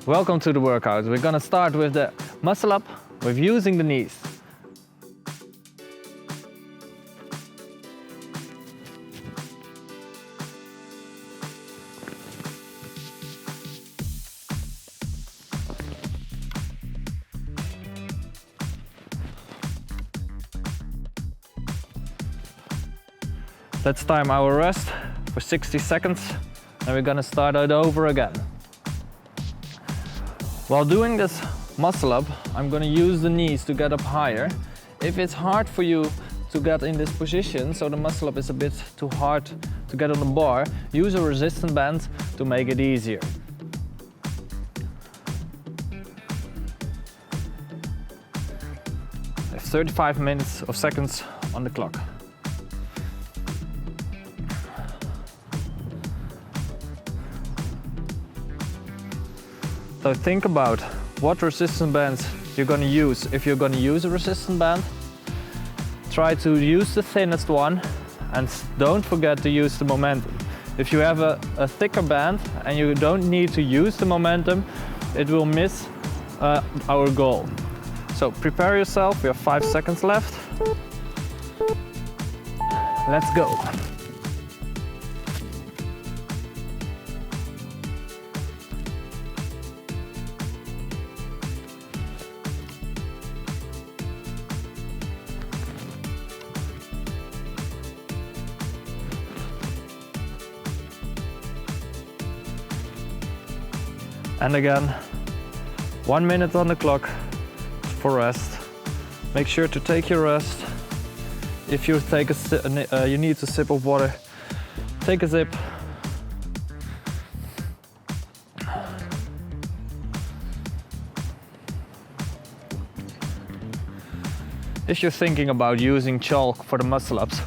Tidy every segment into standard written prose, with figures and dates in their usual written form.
Welcome to the workout. We're gonna start with the muscle up with using the knees. Let's time our rest for 60 seconds and we're gonna start it over again. While doing this muscle up, I'm gonna use the knees to get up higher. If it's hard for you to get in this position, so the muscle up is a bit too hard to get on the bar, use a resistance band to make it easier. There's 35 minutes of seconds on the clock. So think about what resistance bands you're going to use. If you're going to use a resistance band, try to use the thinnest one and don't forget to use the momentum. If you have a thicker band and you don't need to use the momentum, it will miss our goal. So prepare yourself, we have 5 seconds left. Let's go. And again, 1 minute on the clock for rest. Make sure to take your rest. If you take you need a sip of water, take a sip. If you're thinking about using chalk for the muscle ups,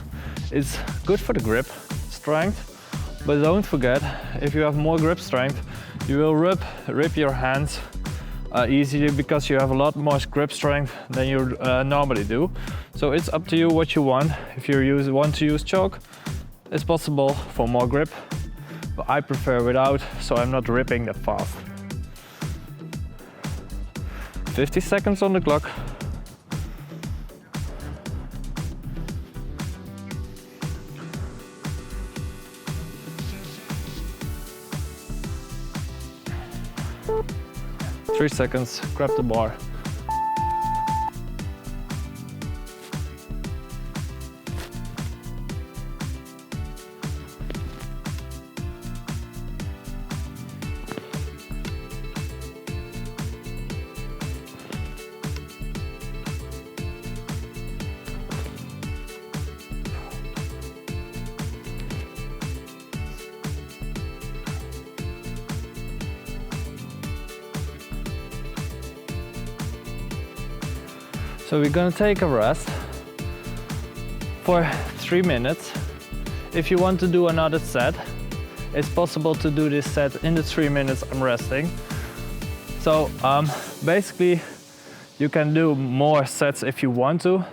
it's good for the grip strength, but don't forget, if you have more grip strength, you will rip your hands easier because you have a lot more grip strength than you normally do. So it's up to you what you want. If you want to use chalk, it's possible for more grip, but I prefer without, so I'm not ripping that fast. 50 seconds on the clock. Three seconds, grab the bar. So we're gonna take a rest for 3 minutes. If you want to do another set, it's possible to do this set in the 3 minutes I'm resting. So basically you can do more sets if you want to.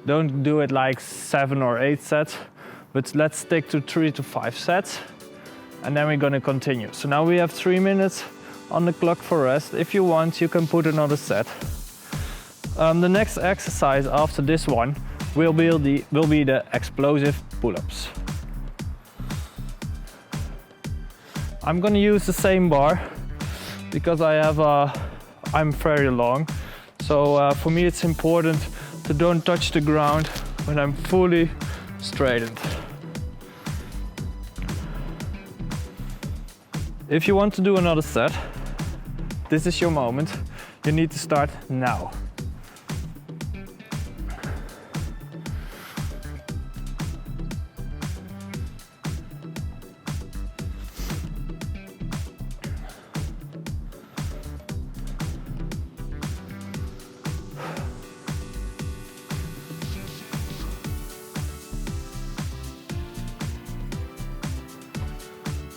Don't do it like 7 or 8 sets, but let's stick to 3 to 5 sets and then we're gonna continue. So now we have 3 minutes on the clock for rest. If you want, you can put another set. The next exercise after this one will be the explosive pull-ups. I'm gonna use the same bar because I'm very long. So for me it's important to don't touch the ground when I'm fully straightened. If you want to do another set, this is your moment. You need to start now.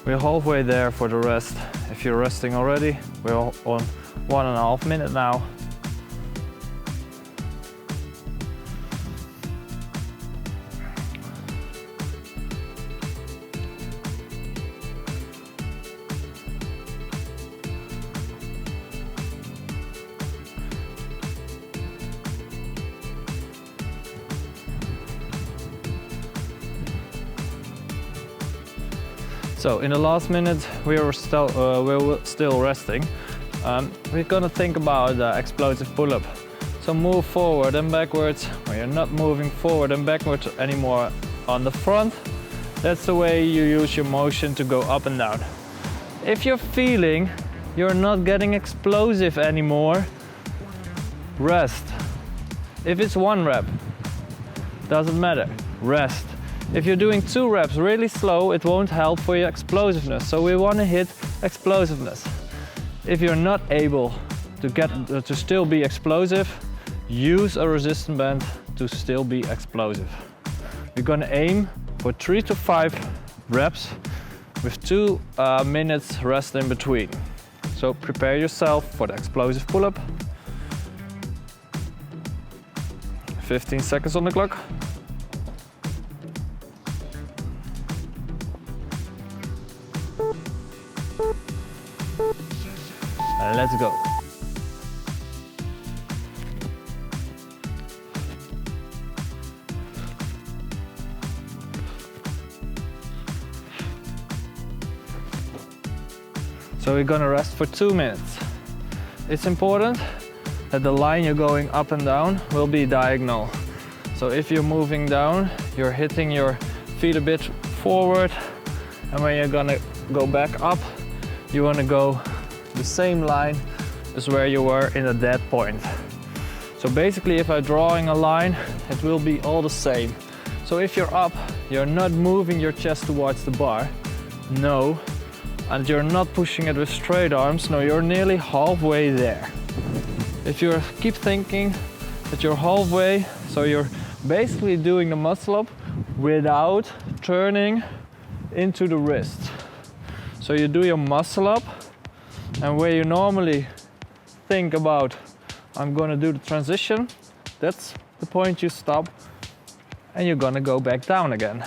We're halfway there for the rest. If you're resting already, we're on 1.5 minutes now. So in the last minute we're still resting. We're gonna think about the explosive pull-up. So move forward and backwards. When you're not moving forward and backwards anymore on the front, that's the way you use your motion to go up and down. If you're feeling you're not getting explosive anymore, rest. If it's 1 rep, doesn't matter, rest. If you're doing 2 reps really slow, it won't help for your explosiveness. So we want to hit explosiveness. If you're not able to still be explosive, use a resistance band to still be explosive. We're gonna aim for 3 to 5 reps with 2 minutes rest in between. So prepare yourself for the explosive pull-up. 15 seconds on the clock. And let's go. So we're gonna rest for 2 minutes. It's important that the line you're going up and down will be diagonal. So if you're moving down, you're hitting your feet a bit forward, and when you're gonna go back up, you wanna go the same line as where you were in a dead point. So basically, if I'm drawing a line, it will be all the same. So if you're up, you're not moving your chest towards the bar, no, and you're not pushing it with straight arms, no, you're nearly halfway there. If you keep thinking that you're halfway, so you're basically doing the muscle up without turning into the wrist. So you do your muscle up, and where you normally think about, I'm gonna do the transition, that's the point you stop, and you're gonna go back down again.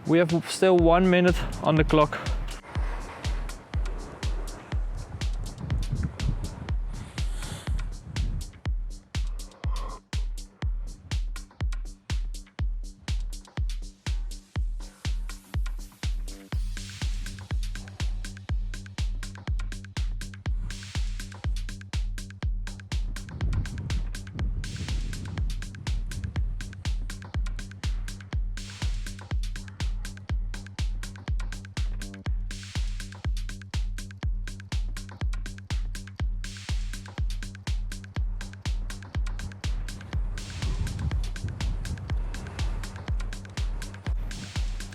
We have still 1 minute on the clock.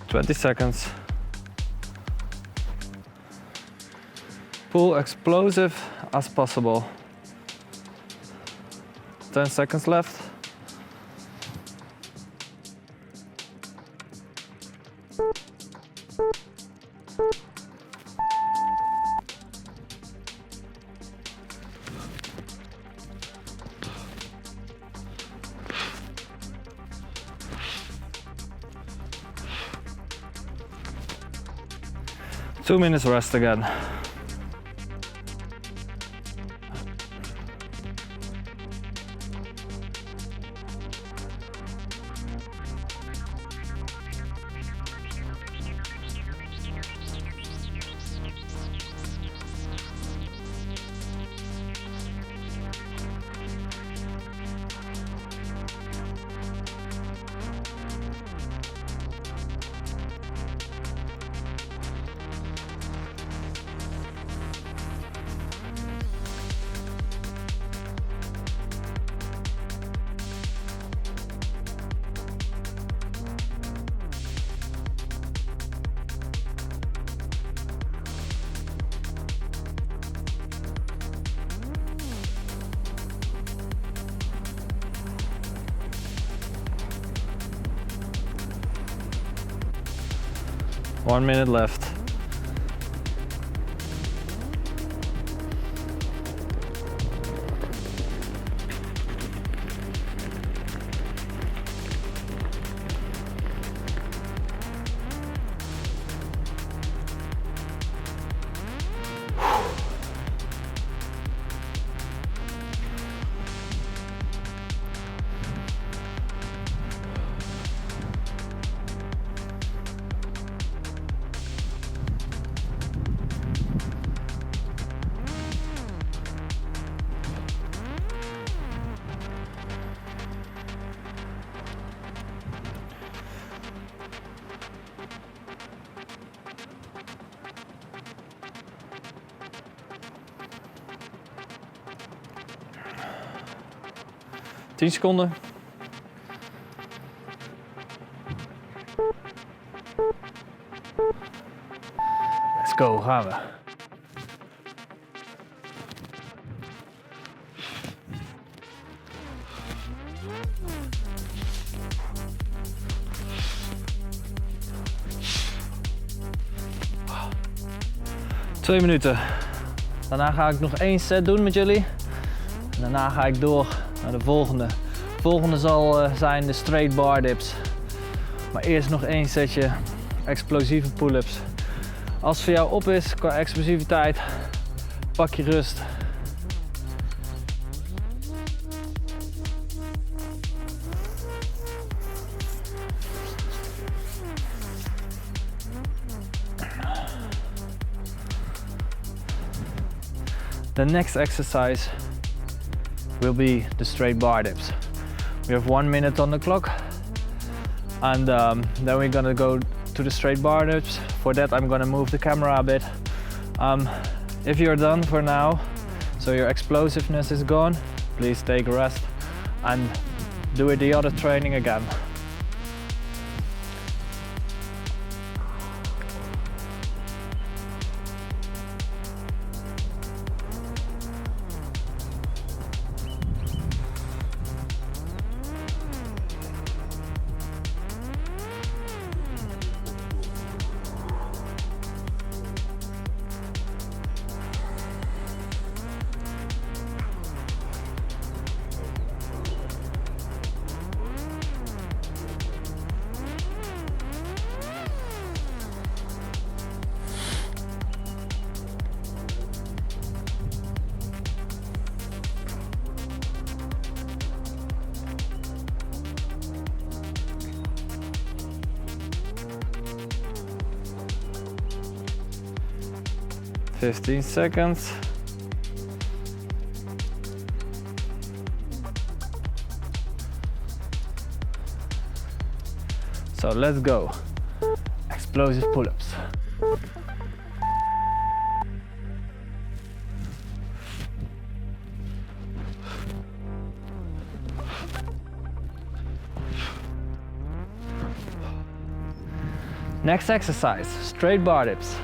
"20 seconds. Pull explosive as possible. 10 seconds left. Two minutes rest again. One minute left. 10 seconden. Let's go, gaan we. Twee minuten. Daarna ga ik nog 1 set doen met jullie. En daarna ga ik door naar de volgende. De volgende zal zijn de straight bar dips. Maar eerst nog 1 setje explosieve pull-ups. Als het voor jou op is qua explosiviteit, pak je rust. The next exercise will be the straight bar dips. We have 1 minute on the clock, and then we're gonna go to the straight bar dips. For that, I'm gonna move the camera a bit. If you're done for now, so your explosiveness is gone, please take a rest and do it the other training again. Fifteen seconds. So let's go. Explosive pull-ups. Next exercise, straight bar dips.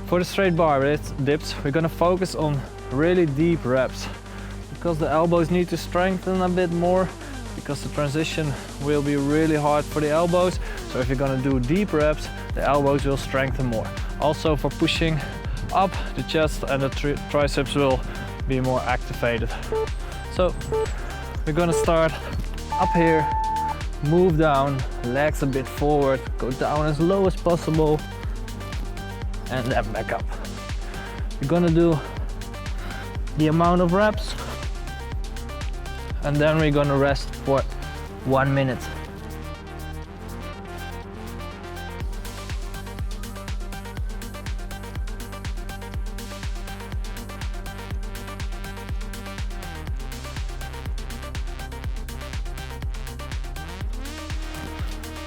For the straight bar dips, we're gonna focus on really deep reps because the elbows need to strengthen a bit more because the transition will be really hard for the elbows. So if you're gonna do deep reps, the elbows will strengthen more. Also for pushing up, the chest and the triceps will be more activated. So we're gonna start up here, move down, legs a bit forward, go down as low as possible, and then back up. You're gonna do the amount of reps, and then we're gonna rest for 1 minute.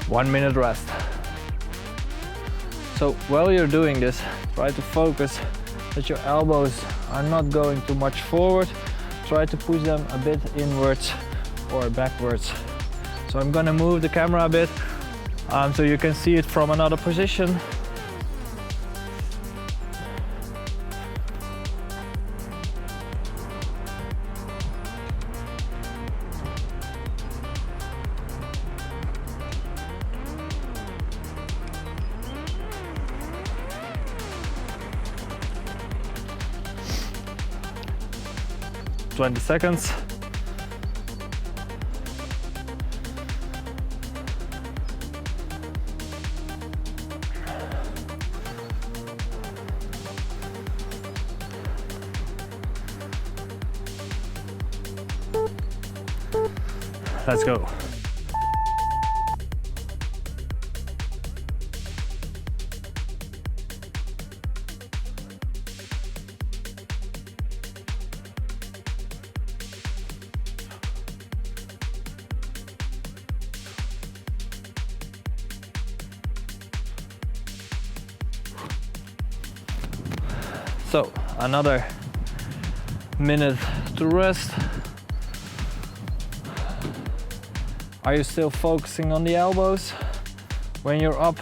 One minute rest. So while you're doing this, try to focus that your elbows are not going too much forward. Try to push them a bit inwards or backwards. So I'm gonna move the camera a bit so you can see it from another position. "20 seconds. Let's go. So another minute to rest. Are you still focusing on the elbows? When you're up,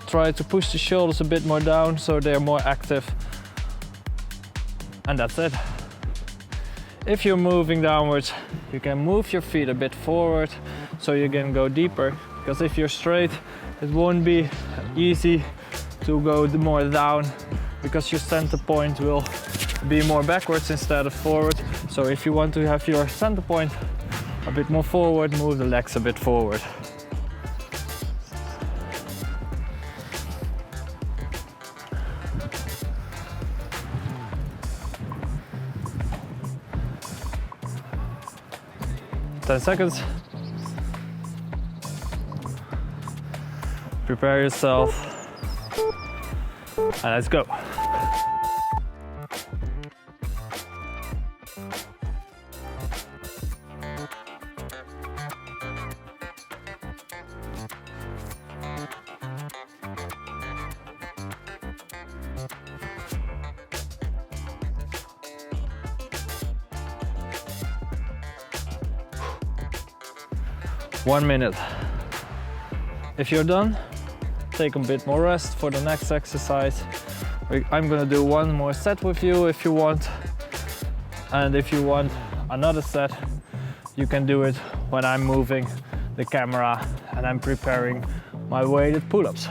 try to push the shoulders a bit more down so they're more active. And that's it. If you're moving downwards, you can move your feet a bit forward so you can go deeper. Because if you're straight, it won't be easy to go more down, because your center point will be more backwards instead of forward. So if you want to have your center point a bit more forward, move the legs a bit forward. Ten seconds. Prepare yourself. And let's go. One minute. If you're done, take a bit more rest for the next exercise. I'm gonna do one more set with you if you want. And if you want another set, you can do it when I'm moving the camera and I'm preparing my weighted pull-ups.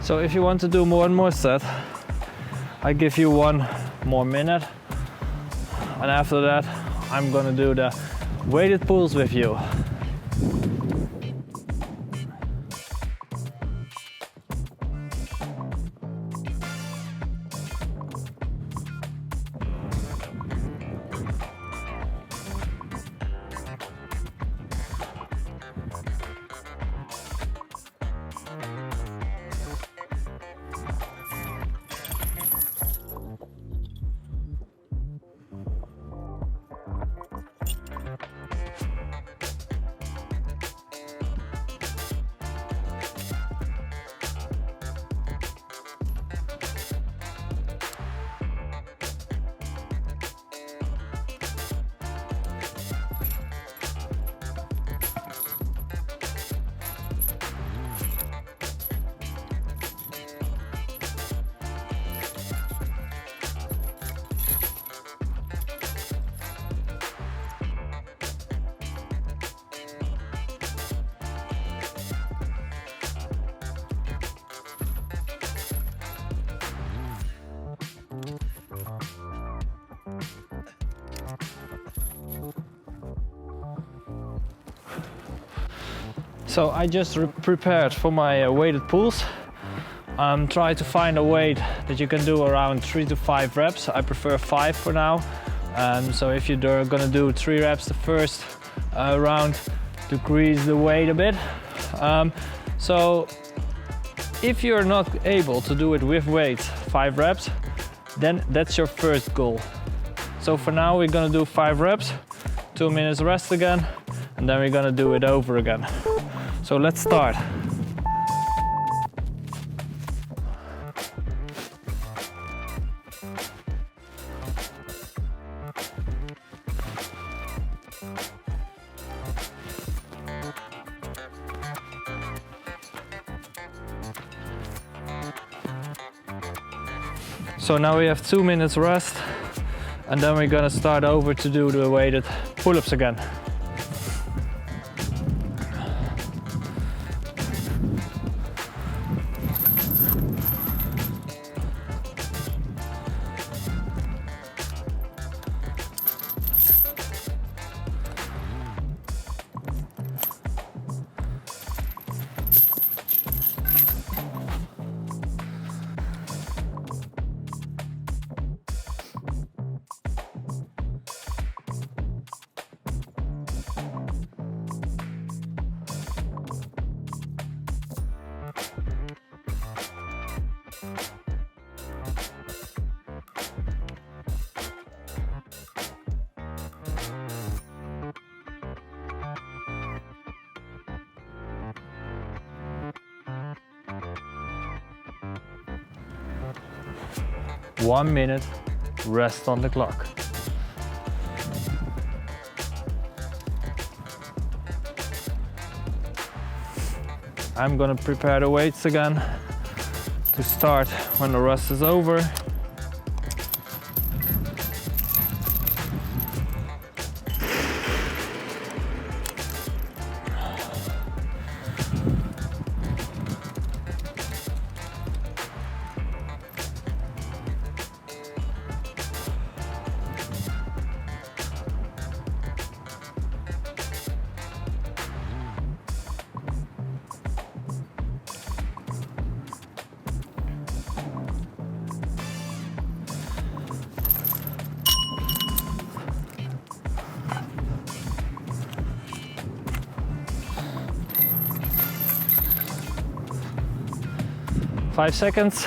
So if you want to do one more set, I give you one more minute. And after that, I'm gonna do the weighted pulls with you. So I just prepared for my weighted pulls. Try to find a weight that you can do around 3 to 5 reps. I prefer 5 for now. So if you're gonna do 3 reps the first round, decrease the weight a bit. So If you're not able to do it with weights, 5 reps, then that's your first goal. So for now we're gonna do 5 reps, 2 minutes rest again, and then we're gonna do it over again. So let's start. So now we have 2 minutes rest, and then we're gonna start over to do the weighted pull-ups again. One minute, rest on the clock. I'm gonna prepare the weights again to start when the rest is over. Five seconds.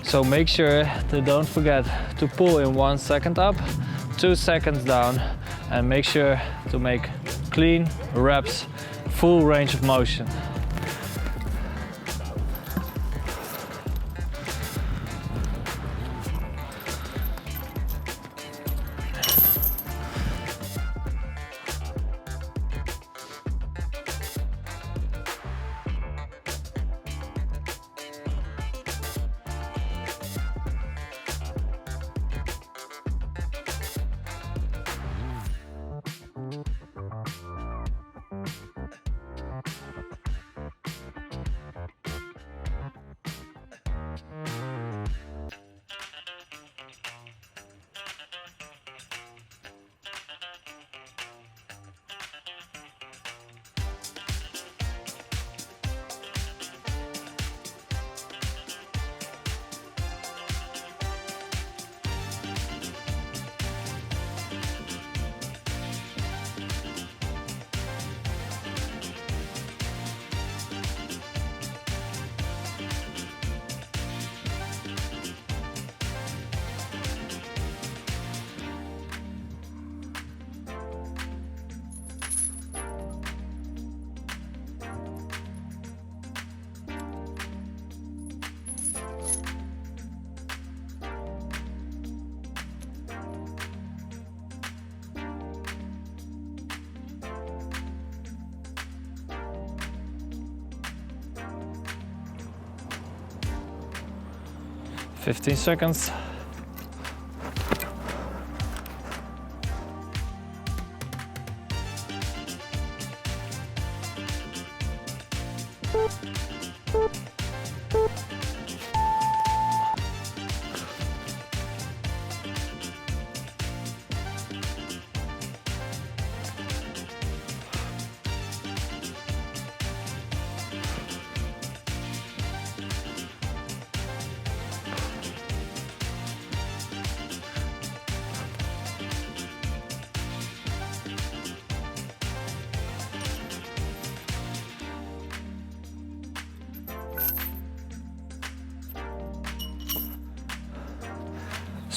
So make sure to don't forget to pull in 1 second up, 2 seconds down, and make sure to make clean reps, full range of motion. Fifteen seconds.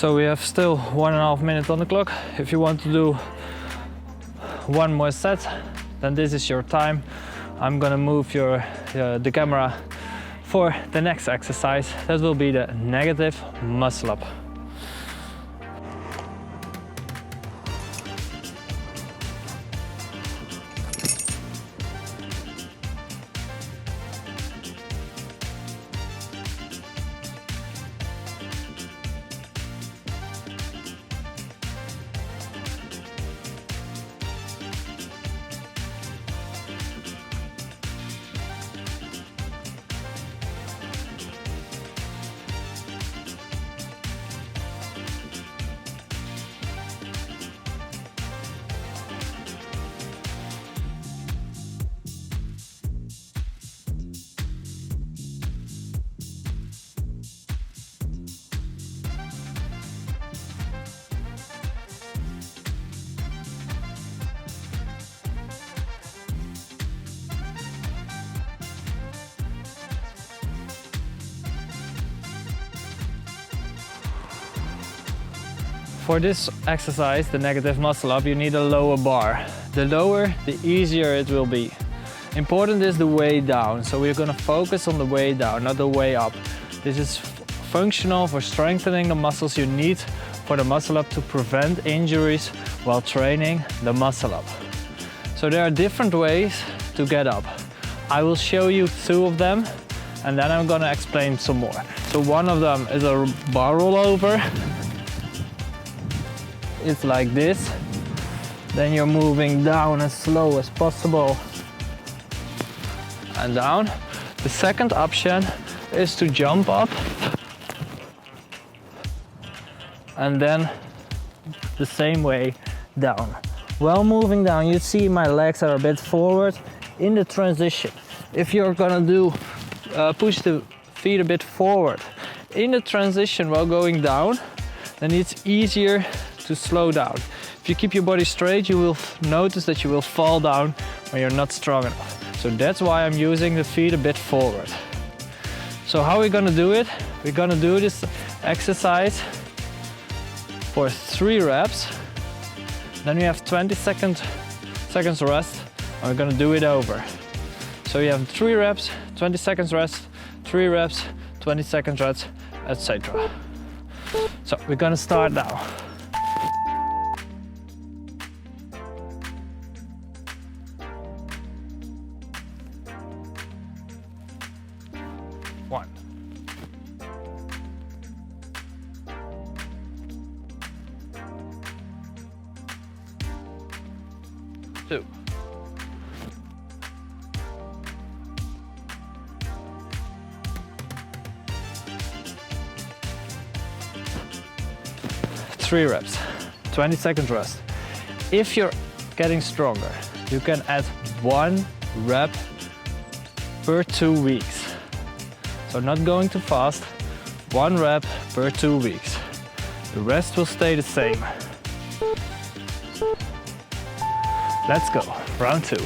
So we have still 1.5 minutes on the clock. If you want to do one more set, then this is your time. I'm gonna move the camera for the next exercise. That will be the negative muscle up. For this exercise, the negative muscle up, you need a lower bar. The lower, the easier it will be. Important is the way down, so we're gonna focus on the way down, not the way up. This is functional for strengthening the muscles you need for the muscle up to prevent injuries while training the muscle up. So there are different ways to get up. I will show you 2 of them, and then I'm gonna explain some more. So one of them is a bar rollover. It's like this. Then you're moving down as slow as possible and down. The second option is to jump up and then the same way down. While moving down, you see my legs are a bit forward in the transition. If you're gonna do push the feet a bit forward in the transition while going down, then it's easier to slow down. If you keep your body straight, you will notice that you will fall down when you're not strong enough. So that's why I'm using the feet a bit forward. So how are we gonna do it? We're gonna do this exercise for 3 reps. Then we have 20 seconds rest, and we're gonna do it over. So you have 3 reps, 20 seconds rest, 3 reps, 20 seconds rest, etc. So we're gonna start now. 1. 2. 3 reps, 20 seconds rest. If you're getting stronger, you can add 1 rep per 2 weeks. So not going too fast, 1 rep per 2 weeks. The rest will stay the same. Let's go, round 2.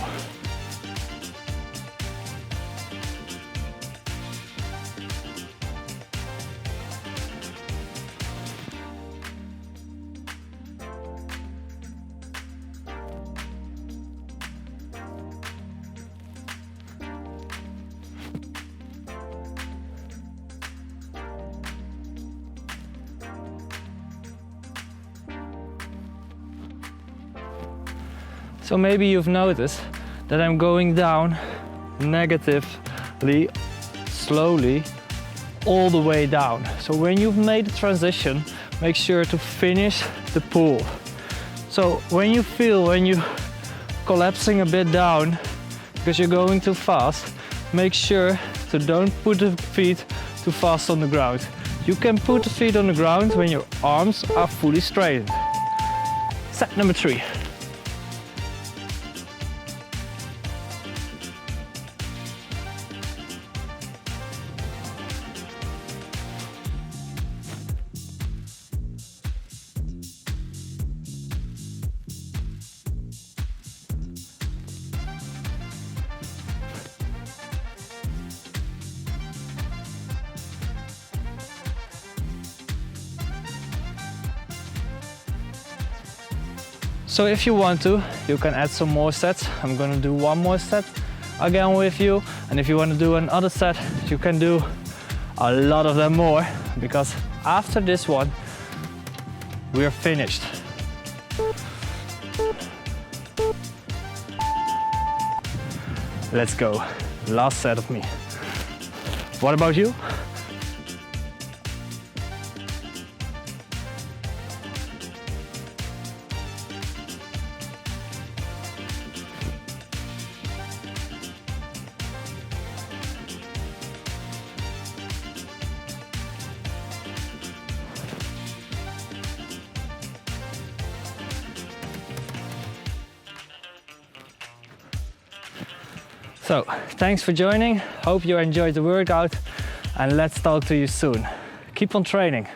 So maybe you've noticed that I'm going down negatively, slowly, all the way down. So when you've made the transition, make sure to finish the pull. So when you feel when you're collapsing a bit down because you're going too fast, make sure to don't put the feet too fast on the ground. You can put the feet on the ground when your arms are fully straightened. Set number 3. So if you want to, you can add some more sets. I'm gonna do one more set again with you. And if you want to do another set, you can do a lot of them more, because after this one, we are finished. Let's go. Last set of me. What about you? So, thanks for joining. Hope you enjoyed the workout, and let's talk to you soon. Keep on training.